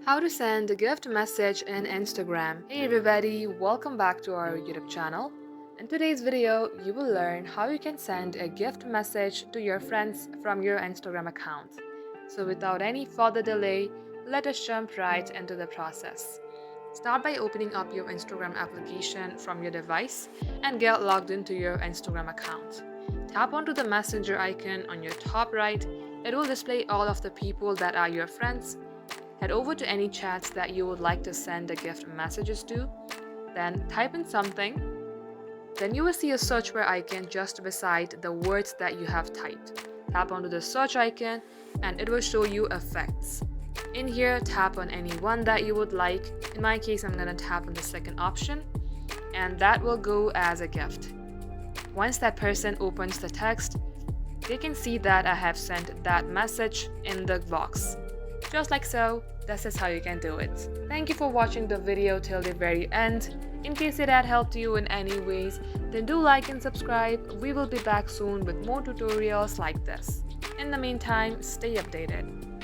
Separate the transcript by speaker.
Speaker 1: How to send a gift message in Instagram. Hey everybody, welcome back to our YouTube channel. In today's video, you will learn how you can send a gift message to your friends from your Instagram account. So without any further delay, let us jump right into the process. Start by opening up your Instagram application from your device and get logged into your Instagram account. Tap onto the messenger icon on your top right. It will display all of the people that are your friends. Head over to any chats that you would like to send the gift messages to, then type in something. Then you will see a search bar icon just beside the words that you have typed. Tap onto the search icon and it will show you effects. In here, tap on any one that you would like. In my case, I'm going to tap on the second option and that will go as a gift. Once that person opens the text, they can see that I have sent that message in the box. Just like so, this is how you can do it. Thank you for watching the video till the very end. In case it had helped you in any ways, then do like and subscribe. We will be back soon with more tutorials like this. In the meantime, stay updated.